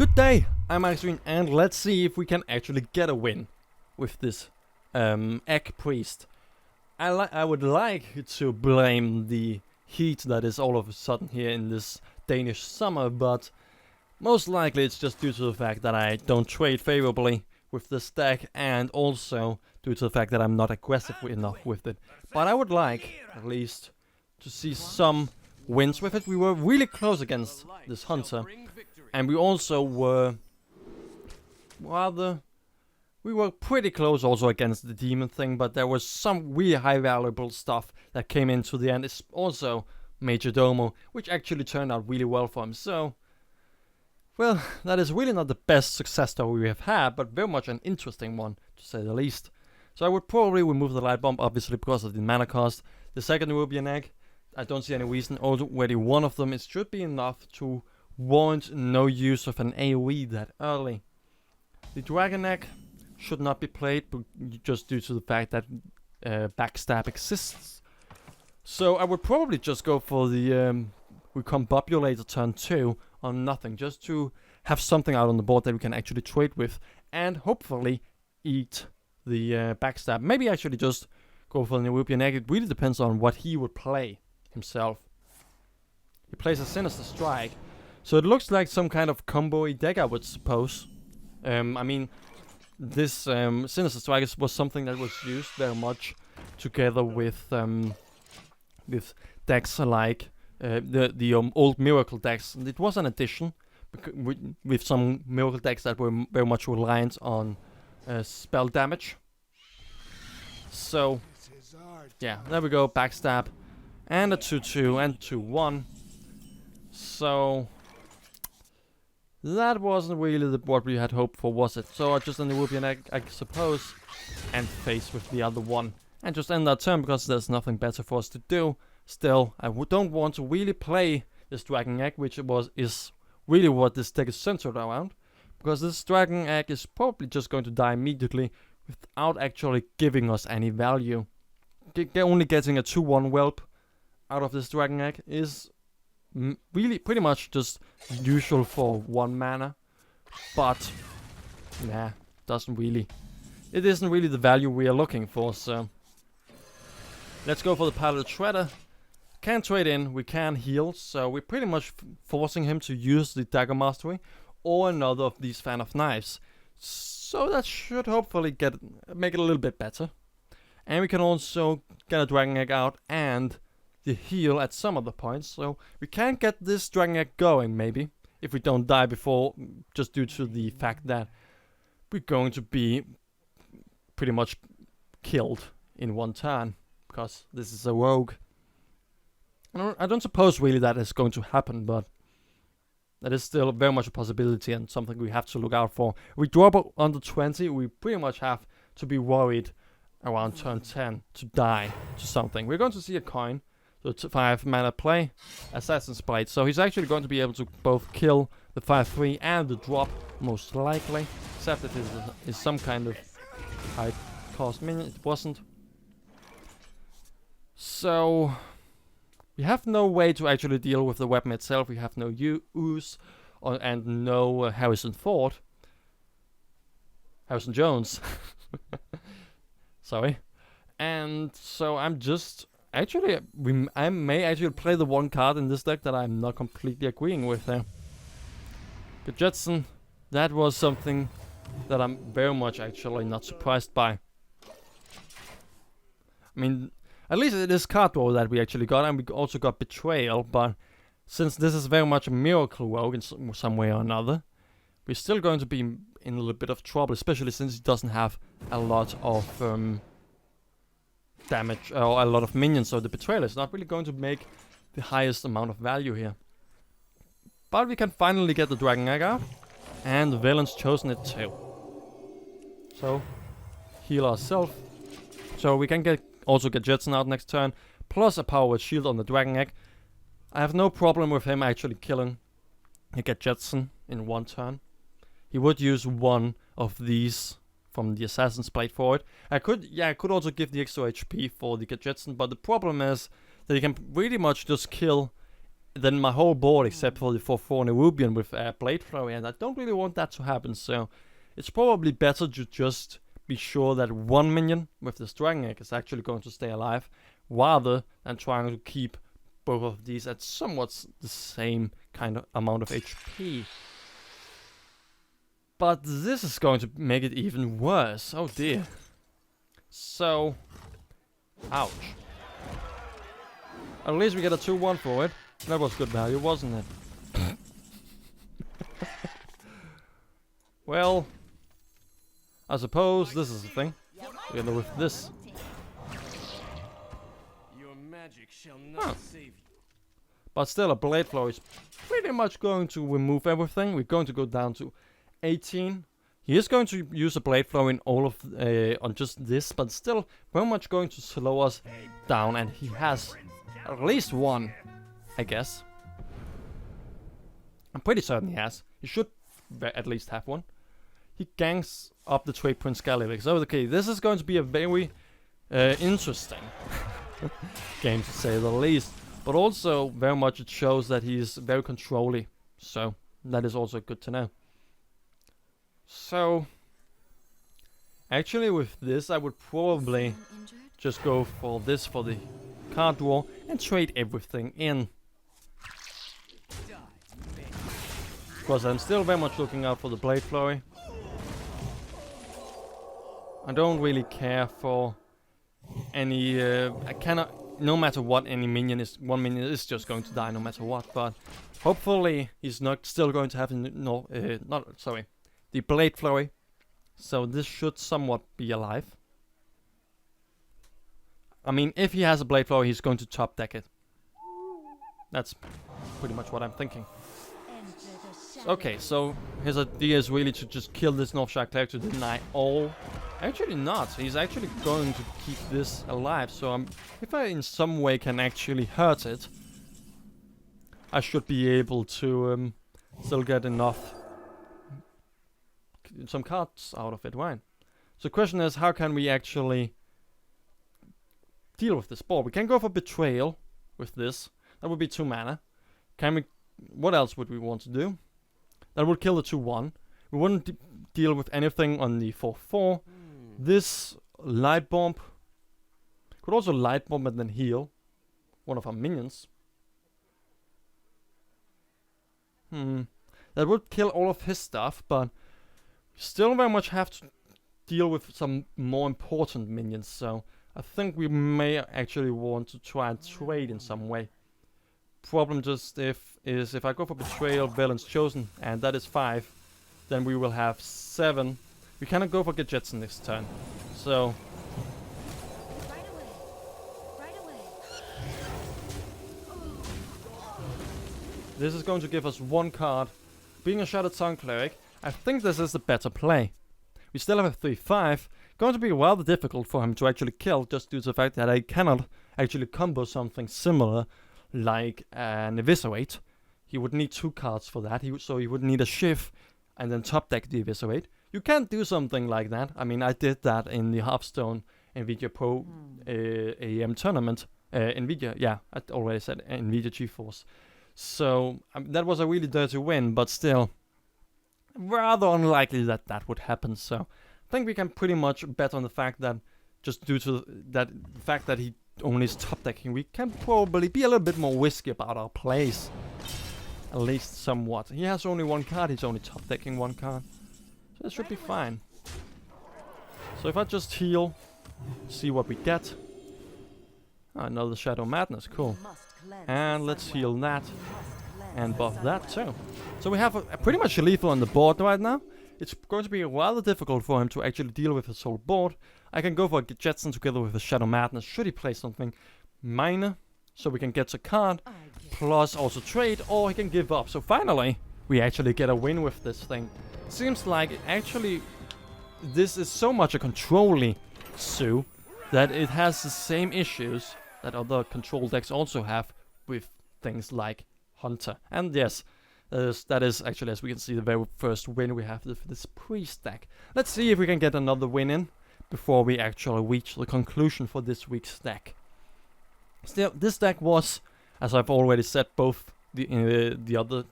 Good day, I'm Ikslorin, and let's see if we can actually get a win with this Egg Priest. I would like to blame the heat that is all of a sudden here in this Danish summer, but most likely it's just due to the fact that I don't trade favorably with this deck, and also due to the fact that I'm not aggressive enough with it. But I would like, at least, to see some wins with it. We were really close against this hunter, and we also were we were pretty close also against the demon thing, but there was some really high valuable stuff that came into the end. It's also Major Domo, which actually turned out really well for him. So, well, that is really not the best success story we have had, but very much an interesting one, to say the least. So I would probably remove the light bomb, obviously because of the mana cost. The second Rubian egg, I don't see any reason. Already one of them, it should be enough to warrant no use of an AoE that early. The dragon egg should not be played, just due to the fact that backstab exists. So I would probably just go for the Recombobulator turn 2 on nothing, just to have something out on the board that we can actually trade with, and hopefully eat the backstab. Maybe actually just go for the Rubian egg. It really depends on what he would play himself. He plays a Sinister Strike, so it looks like some kind of combo-y deck, I would suppose. I mean, this Sinister Strike was something that was used very much together with decks like the old Miracle decks. And it was an addition with some Miracle decks that were very much reliant on spell damage. So, yeah, there we go, backstab. And a 2-2 and 2-1. So, that wasn't really what we had hoped for, was it? So I just end the Rubian egg, I suppose, and face with the other one. And just end that turn because there's nothing better for us to do. Still, I don't want to really play this Dragon Egg, which is really what this deck is centered around. Because this Dragon Egg is probably just going to die immediately without actually giving us any value. Only getting a 2-1 whelp out of this Dragon Egg is really pretty much just usual for 1 mana, but nah, it isn't really the value we are looking for. So let's go for the Pilot Shredder. Can trade in, we can heal, so we're pretty much forcing him to use the Dagger Mastery or another of these Fan of Knives. So that should hopefully make it a little bit better. And we can also get a Dragon Egg out and the heal at some other points, so we can get this Dragon Egg going, maybe, if we don't die before, just due to the fact that we're going to be pretty much killed in 1 turn, because this is a rogue. I don't suppose really that is going to happen, but that is still very much a possibility and something we have to look out for. If we drop under 20, we pretty much have to be worried around turn 10 to die to something. We're going to see a coin. So 5 mana play, Assassin's Blade. So he's actually going to be able to both kill the 5-3 and the drop, most likely. Except that it is some kind of high cost minion. It wasn't. So we have no way to actually deal with the weapon itself. We have no use and no Harrison Jones. Sorry. And so I'm just... Actually, I may actually play the 1 card in this deck that I'm not completely agreeing with there. Jetson, that was something that I'm very much actually not surprised by. I mean, at least it is card draw that we actually got, and we also got Betrayal, but since this is very much a Miracle Rogue in some way or another, we're still going to be in a little bit of trouble, especially since he doesn't have a lot of damage or a lot of minions, so the Betrayal is not really going to make the highest amount of value here. But we can finally get the Dragon Egg out, and the Villain's chosen it too. So, heal ourselves. So we can also get Jetson out next turn, plus a Power Word Shield on the Dragon Egg. I have no problem with him actually killing. He get Jetson in 1 turn. He would use 1 of these from the Assassin's Blade for it. I could also give the extra HP for the Jetson, but the problem is that you can pretty much just kill then my whole board, except for the 4/4 Nerubian with Blade Flurry, and I don't really want that to happen, so it's probably better to just be sure that one minion with this Dragon Egg is actually going to stay alive, rather than trying to keep both of these at somewhat the same kind of amount of HP. But this is going to make it even worse. Oh dear. So, ouch. At least we get a 2/1 for it. That was good value, wasn't it? Well, I suppose this is the thing. Together with this. Your magic shall not save you. But still, a Blade Flow is pretty much going to remove everything. We're going to go down to 18. He is going to use a Blade Flow in all of on just this, but still very much going to slow us down. And he has at least one, I guess. I'm pretty certain he has. He should at least have one. He gangs up the Trade Prince Galivix. So okay, this is going to be a very interesting game to say the least. But also very much it shows that he is very controlly. So that is also good to know. So actually with this I would probably just go for this for the card draw and trade everything in. Because I'm still very much looking out for the Blade Flurry. I don't really care for any I cannot, no matter what any minion is, one minion is just going to die no matter what, but hopefully he's not still going to have the Blade Flurry, so this should somewhat be alive. I mean, if he has a Blade Flurry, he's going to top deck it. That's pretty much what I'm thinking. Okay, so his idea is really to just kill this Northshire Cleric to deny all. Actually not, he's actually going to keep this alive, so if I in some way can actually hurt it, I should be able to still get enough, some cards out of it, right? So the question is, how can we actually deal with this board? We can go for Betrayal with this, that would be 2 mana. Can we, what else would we want to do? That would kill the 2/1. We wouldn't deal with anything on the 4/4. This Light Bomb could also Light Bomb and then heal one of our minions. That would kill all of his stuff, but still very much have to deal with some more important minions, so I think we may actually want to try and trade in some way. Problem just is if I go for Betrayal, Villain's Chosen, and that is 5, then we will have 7. We cannot go for Gadgetson this turn, so Right away. this is going to give us 1 card. Being a Shattered Sun Cleric, I think this is the better play. We still have a 3/5. Going to be rather difficult for him to actually kill, just due to the fact that I cannot actually combo something similar like an Eviscerate. He would need 2 cards for that, so he would need a Shift and then top deck the Eviscerate. You can't do something like that. I mean, I did that in the Hearthstone Nvidia Pro AM tournament. Nvidia, yeah, I already said Nvidia GeForce. So that was a really dirty win, but still rather unlikely that that would happen. So I think we can pretty much bet on the fact that just due to the fact that he only is top decking, we can probably be a little bit more risky about our plays. At least somewhat. He has only 1 card, he's only top decking 1 card. So that should be fine. So if I just heal, see what we get. Another Shadow Madness, cool. And let's heal that. And buff that too. So we have a pretty much a lethal on the board right now. It's going to be rather difficult for him to actually deal with his whole board. I can go for Jetson together with a Shadow Madness should he play something minor, so we can get a card, plus also trade, or he can give up. So finally, we actually get a win with this thing. Seems like actually this is so much a controlly Sue that it has the same issues that other control decks also have with things like Hunter. And yes, that is actually, as we can see, the very first win we have for this priest deck. Let's see if we can get another win in before we actually reach the conclusion for this week's deck. Still, this deck was, as I've already said, both the other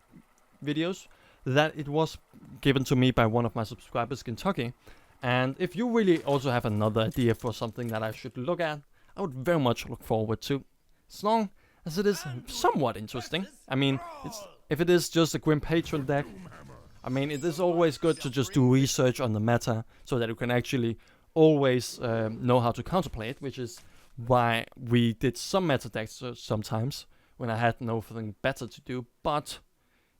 videos, that it was given to me by one of my subscribers, Gintoki. And if you really also have another idea for something that I should look at, I would very much look forward to, as long as it is somewhat interesting. I mean, if it is just a Grim Patron deck, I mean, it is always good to just do research on the meta, so that you can actually always know how to counterplay it, which is why we did some meta decks sometimes, when I had nothing better to do, but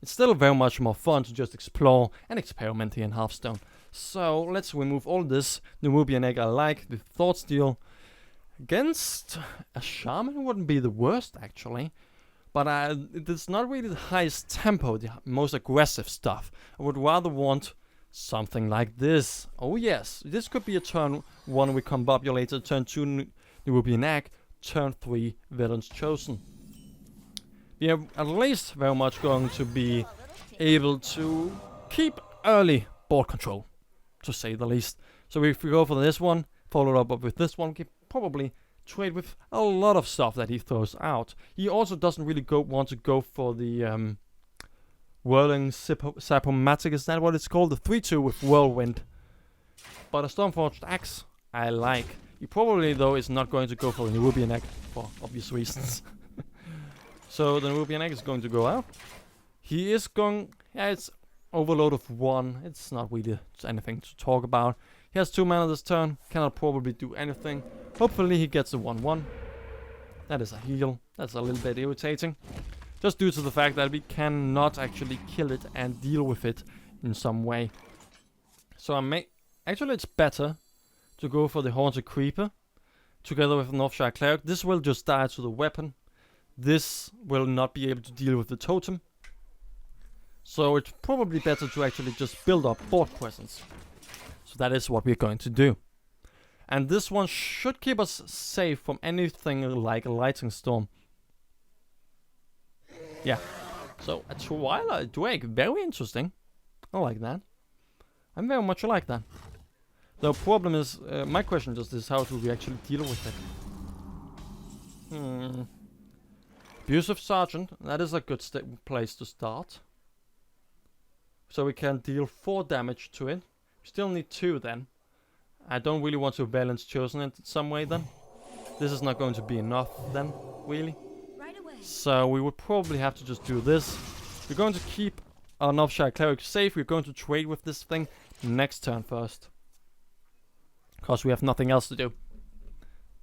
it's still very much more fun to just explore and experiment here in Hearthstone. So let's remove all this. Nubian egg I like, the Thought Steal. Against a Shaman wouldn't be the worst actually, but it's not really the highest tempo, the most aggressive stuff. I would rather want something like this. Oh yes, this could be a turn 1 we combobulated, turn 2 Nubian egg, turn 3 Villains Chosen. We are at least very much going to be able to keep early board control, to say the least. So if we go for this one, follow up with this one, we can probably trade with a lot of stuff that he throws out. He also doesn't really want to go for the Whirling Sapomatic, is that what it's called? The 3-2 with Whirlwind. But a Stormforged Axe, I like. He probably, though, is not going to go for the Nubian egg, for obvious reasons. So the Nubian egg is going to go out. He is going... Yeah, it's overload of 1. It's not really anything to talk about. He has 2 mana this turn. Cannot probably do anything. Hopefully he gets a 1-1. That is a heal. That's a little bit irritating. Just due to the fact that we cannot actually kill it and deal with it in some way. So actually it's better to go for the Haunted Creeper together with an Northshire Cleric. This will just die to the weapon. This will not be able to deal with the totem. So it's probably better to actually just build up board presence. So that is what we're going to do. And this one should keep us safe from anything like a Lightning Storm. Yeah. So a Twilight Drake, very interesting. I like that. I very much like that. The problem is, my question just is, how do we actually deal with it? Abusive Sergeant, that is a good place to start. So we can deal 4 damage to it. We still need 2 then. I don't really want to balance Chosen in some way then. This is not going to be enough then, really. Right away. So we would probably have to just do this. We're going to keep our Northshire Cleric safe. We're going to trade with this thing next turn first. Because we have nothing else to do.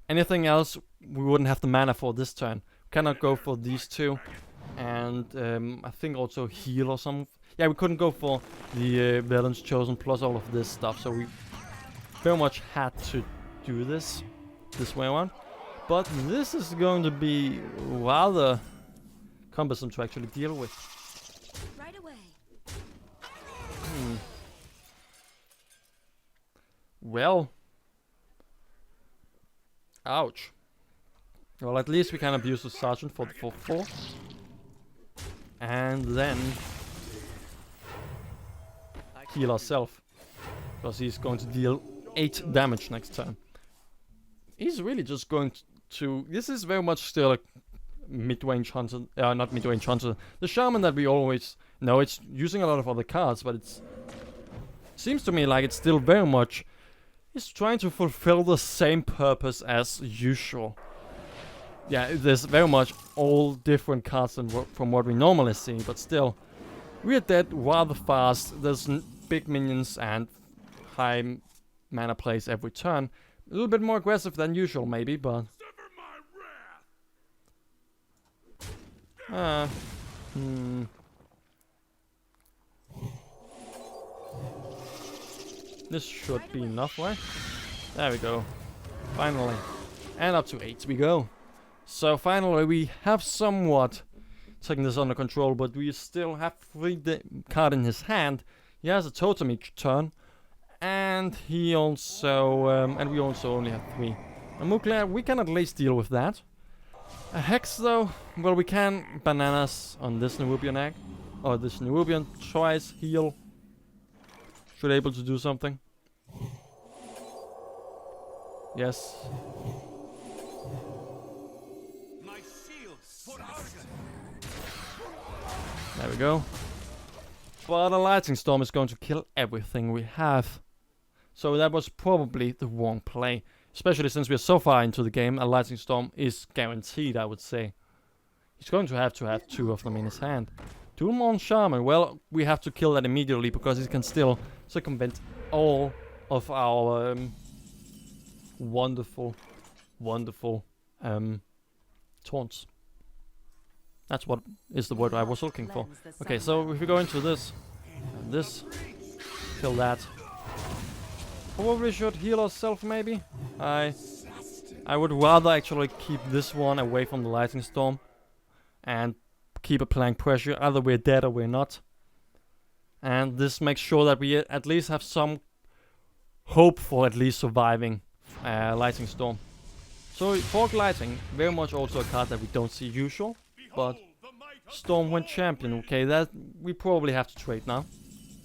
Anything else, we wouldn't have the mana for this turn. Cannot go for these 2, and I think also heal or something. Yeah, we couldn't go for the Villains Chosen plus all of this stuff, so we very much had to do this way around. But this is going to be rather cumbersome to actually deal with. Right away. Well, ouch. Well, at least we can abuse the Sergeant for the 4-4. And then heal ourselves. Because he's going to deal 8 damage next turn. He's really just going to... This is very much still a mid-range hunter. Not mid-range hunter. The Shaman that we always know. It's using a lot of other cards, but it's... Seems to me like it's still very much... It's trying to fulfill the same purpose as usual. Yeah, there's very much all different cards from what we normally see, but still, we are dead rather fast. There's big minions and high mana plays every turn. A little bit more aggressive than usual, maybe, but... This should be enough, right? There we go. Finally. And up to 8 we go. So finally we have somewhat taken this under control, but we still have 3 card in his hand. He has a totem each turn, and he also and we also only have 3. And Mukla, we can at least deal with that. A Hex though, well, we can bananas on this Nubian egg, or this Nubian twice heal. Should able to do something. Yes. There we go. But a lightning storm is going to kill everything we have. So that was probably the wrong play. Especially since we're so far into the game, a lightning storm is guaranteed, I would say. He's going to have two of them in his hand. Doomon Shaman, well, we have to kill that immediately because he can still circumvent all of our wonderful taunts. That's what is the word I was looking for. Okay, so if we go into this, and this, kill that. Probably should heal ourselves, maybe. I would rather actually keep this one away from the lightning storm, and keep applying pressure. Either we're dead or we're not. And this makes sure that we at least have some hope for at least surviving lightning storm. So Fog Lightning, very much also a card that we don't see usual. But Stormwind Champion, okay, that we probably have to trade now.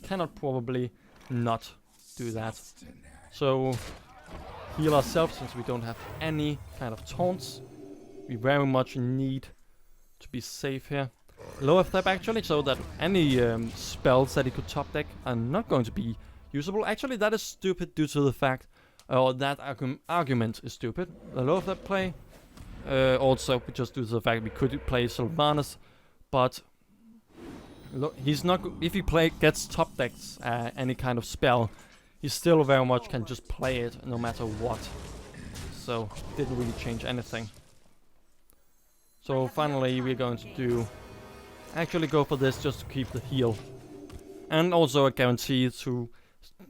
Cannot probably not do that. So heal ourselves since we don't have any kind of taunts. We very much need to be safe here. Lower step actually, so that any spells that he could top deck are not going to be usable. Actually, that is stupid due to the fact, or that argument is stupid. The lower step play. Also, just due to the fact we could play Sylvanas, but look, he's not. If he gets top decks any kind of spell, he still very much can just play it no matter what. So didn't really change anything. So finally, we're going to actually go for this just to keep the heal, and also a guarantee to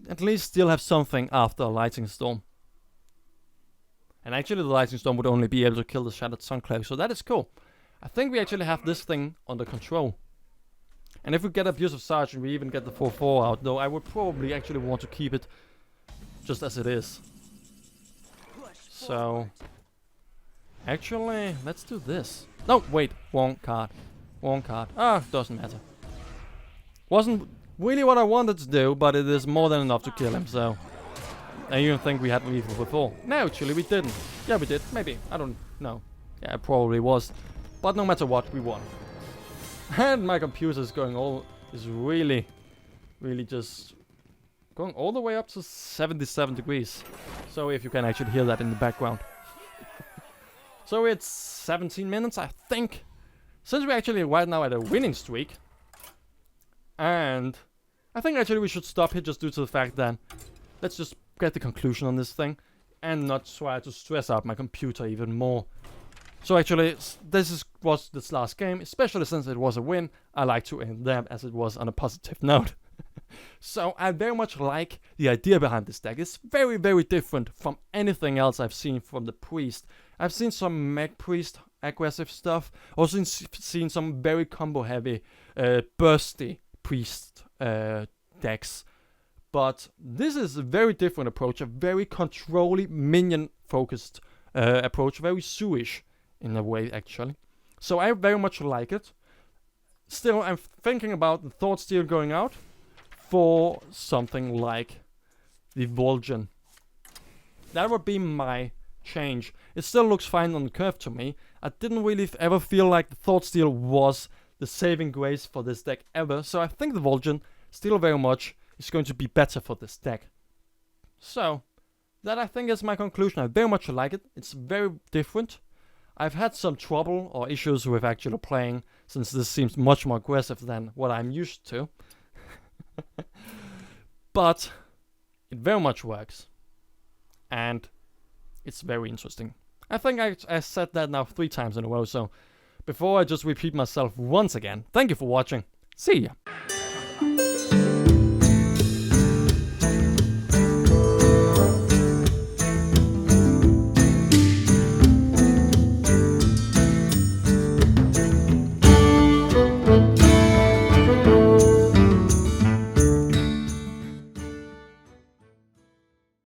at least still have something after a lightning storm. And actually the lightning storm would only be able to kill the Shattered Sunclave, so that is cool. I think we actually have this thing under control. And if we get Abusive Sarge and we even get the 4-4 out, though I would probably actually want to keep it just as it is. So actually, let's do this. No, wait, wrong card. Wrong card. Ah, doesn't matter. Wasn't really what I wanted to do, but it is more than enough to kill him, so... I even think we had lethal before. No, actually we didn't. Yeah, we did. Maybe. I don't know. Yeah, it probably was. But no matter what, we won. And my computer is really just going all the way up to 77 degrees. So if you can actually hear that in the background. So it's 17 minutes, I think. Since we're actually right now at a winning streak. And I think actually we should stop here just due to the fact that let's just get the conclusion on this thing and not try to stress out my computer even more. So actually, was this last game, especially since it was a win. I like to end them as it was on a positive note. So I very much like the idea behind this deck. It's very, very different from anything else I've seen from the Priest. I've seen some Mech Priest aggressive stuff. Also seen some very combo heavy, bursty Priest decks. But this is a very different approach, a very controlly minion-focused approach, very Sue-ish in a way, actually. So I very much like it. Still, I'm thinking about the Thought Steal going out for something like the Vol'jin. That would be my change. It still looks fine on the curve to me. I didn't really ever feel like the Thought Steal was the saving grace for this deck ever, so I think the Vol'jin still very much is going to be better for this deck. So, that I think is my conclusion. I very much like it. It's very different. I've had some trouble or issues with actually playing, since this seems much more aggressive than what I'm used to. But it very much works. And it's very interesting. I think I said that now 3 times in a row, so before I just repeat myself once again, thank you for watching. See ya.